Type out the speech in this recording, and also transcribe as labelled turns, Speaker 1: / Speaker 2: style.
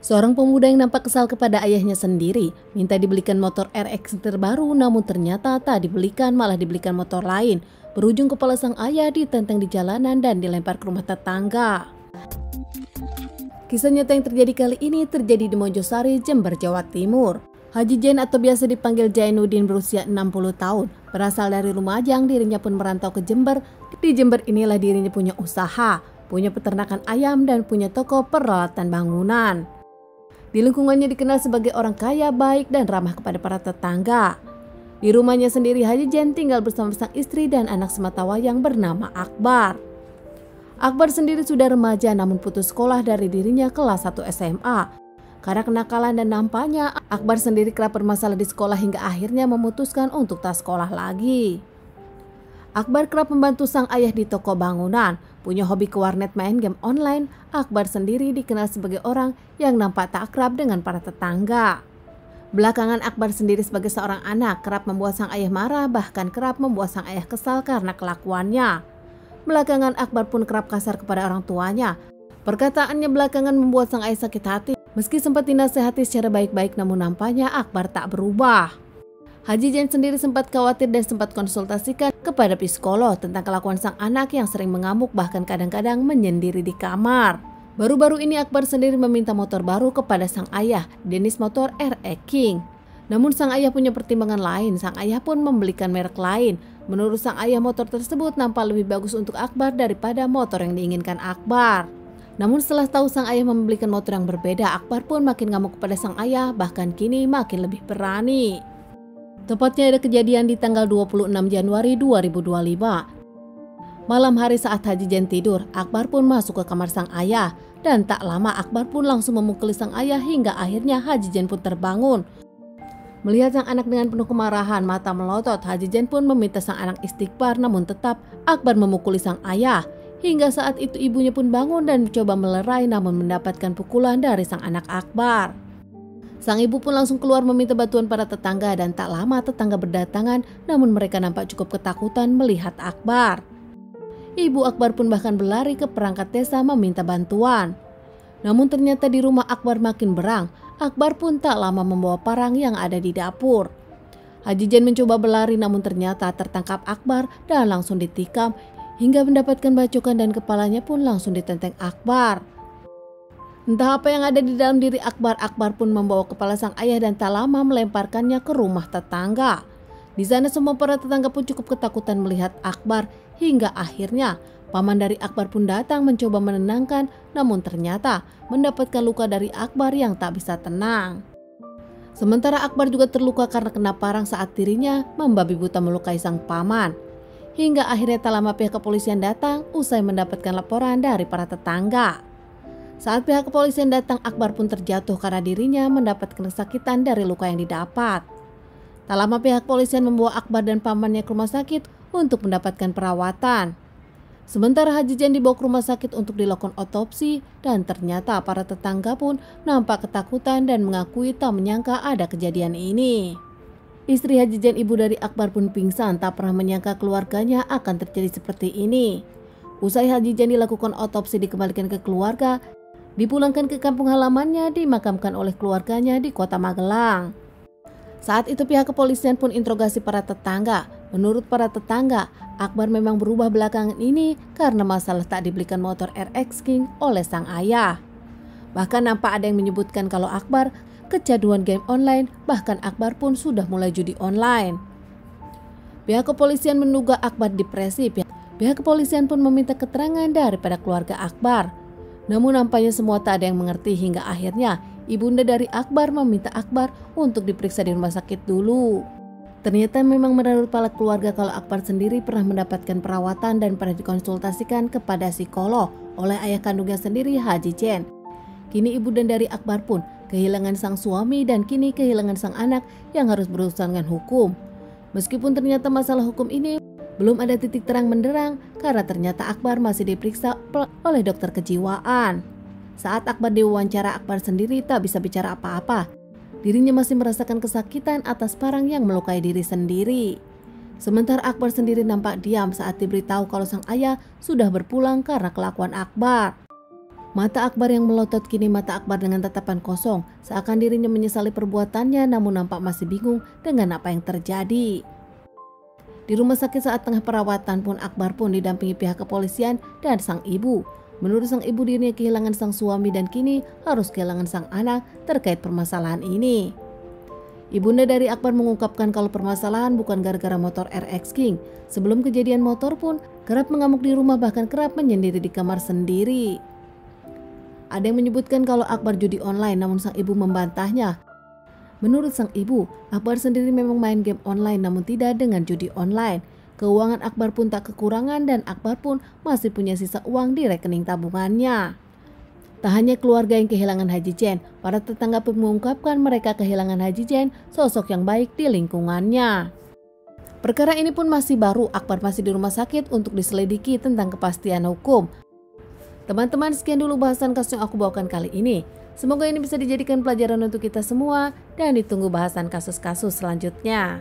Speaker 1: Seorang pemuda yang nampak kesal kepada ayahnya sendiri minta dibelikan motor RX terbaru, namun ternyata tak dibelikan, malah dibelikan motor lain. Berujung kepala sang ayah ditenteng di jalanan dan dilempar ke rumah tetangga. Kisah nyata yang terjadi kali ini terjadi di Mojosari, Jember, Jawa Timur. Haji Jain atau biasa dipanggil Jainuddin berusia 60 tahun. Berasal dari Lumajang, dirinya pun merantau ke Jember. Di Jember inilah dirinya punya usaha, punya peternakan ayam dan punya toko peralatan bangunan. Di lingkungannya dikenal sebagai orang kaya, baik dan ramah kepada para tetangga. Di rumahnya sendiri Haji Jain tinggal bersama sang istri dan anak sematawayang bernama Akbar. Akbar sendiri sudah remaja namun putus sekolah dari dirinya kelas 1 SMA. Karena kenakalan dan nampaknya Akbar sendiri kerap bermasalah di sekolah hingga akhirnya memutuskan untuk tak sekolah lagi. Akbar kerap membantu sang ayah di toko bangunan, punya hobi ke warnet main game online. Akbar sendiri dikenal sebagai orang yang nampak tak akrab dengan para tetangga. Belakangan Akbar sendiri sebagai seorang anak kerap membuat sang ayah marah, bahkan kerap membuat sang ayah kesal karena kelakuannya. Belakangan Akbar pun kerap kasar kepada orang tuanya. Perkataannya belakangan membuat sang ayah sakit hati. Meski sempat dinasehati secara baik-baik, namun nampaknya Akbar tak berubah. Haji Jain sendiri sempat khawatir dan sempat konsultasikan kepada psikolog tentang kelakuan sang anak yang sering mengamuk, bahkan kadang-kadang menyendiri di kamar. Baru-baru ini Akbar sendiri meminta motor baru kepada sang ayah, jenis motor RX King. Namun sang ayah punya pertimbangan lain, sang ayah pun membelikan merek lain. Menurut sang ayah, motor tersebut nampak lebih bagus untuk Akbar daripada motor yang diinginkan Akbar. Namun setelah tahu sang ayah membelikan motor yang berbeda, Akbar pun makin ngamuk kepada sang ayah, bahkan kini makin lebih berani. Tepatnya ada kejadian di tanggal 26 Januari 2025. Malam hari saat Haji Jain tidur, Akbar pun masuk ke kamar sang ayah. Dan tak lama Akbar pun langsung memukuli sang ayah hingga akhirnya Haji Jain pun terbangun. Melihat sang anak dengan penuh kemarahan, mata melotot, Haji Jain pun meminta sang anak istighfar, namun tetap Akbar memukuli sang ayah. Hingga saat itu ibunya pun bangun dan mencoba melerai, namun mendapatkan pukulan dari sang anak Akbar. Sang ibu pun langsung keluar meminta bantuan para tetangga dan tak lama tetangga berdatangan, namun mereka nampak cukup ketakutan melihat Akbar. Ibu Akbar pun bahkan berlari ke perangkat desa meminta bantuan. Namun ternyata di rumah Akbar makin berang. Akbar pun tak lama membawa parang yang ada di dapur. Haji Jain mencoba berlari namun ternyata tertangkap Akbar dan langsung ditikam hingga mendapatkan bacokan dan kepalanya pun langsung ditenteng Akbar. Entah apa yang ada di dalam diri Akbar, Akbar pun membawa kepala sang ayah dan tak lama melemparkannya ke rumah tetangga. Di sana semua para tetangga pun cukup ketakutan melihat Akbar hingga akhirnya paman dari Akbar pun datang mencoba menenangkan, namun ternyata mendapatkan luka dari Akbar yang tak bisa tenang. Sementara Akbar juga terluka karena kena parang saat dirinya membabi buta melukai sang paman. Hingga akhirnya tak lama pihak kepolisian datang usai mendapatkan laporan dari para tetangga. Saat pihak kepolisian datang, Akbar pun terjatuh karena dirinya mendapatkan kesakitan dari luka yang didapat. Tak lama pihak kepolisian membawa Akbar dan pamannya ke rumah sakit untuk mendapatkan perawatan. Sementara Haji Jain dibawa ke rumah sakit untuk dilakukan otopsi dan ternyata para tetangga pun nampak ketakutan dan mengakui tak menyangka ada kejadian ini. Istri Haji Jain, ibu dari Akbar pun pingsan, tak pernah menyangka keluarganya akan terjadi seperti ini. Usai Haji Jain dilakukan otopsi, dikembalikan ke keluarga, dipulangkan ke kampung halamannya, dimakamkan oleh keluarganya di Kota Magelang. Saat itu pihak kepolisian pun interogasi para tetangga. Menurut para tetangga, Akbar memang berubah belakangan ini karena masalah tak dibelikan motor RX King oleh sang ayah. Bahkan nampak ada yang menyebutkan kalau Akbar kecanduan game online, bahkan Akbar pun sudah mulai judi online. Pihak kepolisian menduga Akbar depresi. Pihak kepolisian pun meminta keterangan daripada keluarga Akbar. Namun nampaknya semua tak ada yang mengerti hingga akhirnya ibunda dari Akbar meminta Akbar untuk diperiksa di rumah sakit dulu. Ternyata memang menurut para keluarga kalau Akbar sendiri pernah mendapatkan perawatan dan pernah dikonsultasikan kepada psikolog oleh ayah kandungnya sendiri, Haji Jain. Kini ibunda dari Akbar pun kehilangan sang suami dan kini kehilangan sang anak yang harus berurusan dengan hukum. Meskipun ternyata masalah hukum ini belum ada titik terang benderang karena ternyata Akbar masih diperiksa oleh dokter kejiwaan. Saat Akbar diwawancara, Akbar sendiri tak bisa bicara apa-apa. Dirinya masih merasakan kesakitan atas parang yang melukai diri sendiri. Sementara Akbar sendiri nampak diam saat diberitahu kalau sang ayah sudah berpulang karena kelakuan Akbar. Mata Akbar yang melotot kini mata Akbar dengan tatapan kosong, seakan dirinya menyesali perbuatannya namun nampak masih bingung dengan apa yang terjadi. Di rumah sakit saat tengah perawatan pun Akbar pun didampingi pihak kepolisian dan sang ibu. Menurut sang ibu dirinya kehilangan sang suami dan kini harus kehilangan sang anak terkait permasalahan ini. Ibunda dari Akbar mengungkapkan kalau permasalahan bukan gara-gara motor RX King. Sebelum kejadian motor pun kerap mengamuk di rumah bahkan kerap menyendiri di kamar sendiri. Ada yang menyebutkan kalau Akbar judi online namun sang ibu membantahnya. Menurut sang ibu, Akbar sendiri memang main game online namun tidak dengan judi online. Keuangan Akbar pun tak kekurangan dan Akbar pun masih punya sisa uang di rekening tabungannya. Tak hanya keluarga yang kehilangan Haji Chen, para tetangga pun mengungkapkan mereka kehilangan Haji Chen, sosok yang baik di lingkungannya. Perkara ini pun masih baru, Akbar masih di rumah sakit untuk diselidiki tentang kepastian hukum. Teman-teman, sekian dulu bahasan kasus yang aku bawakan kali ini. Semoga ini bisa dijadikan pelajaran untuk kita semua dan ditunggu bahasan kasus-kasus selanjutnya.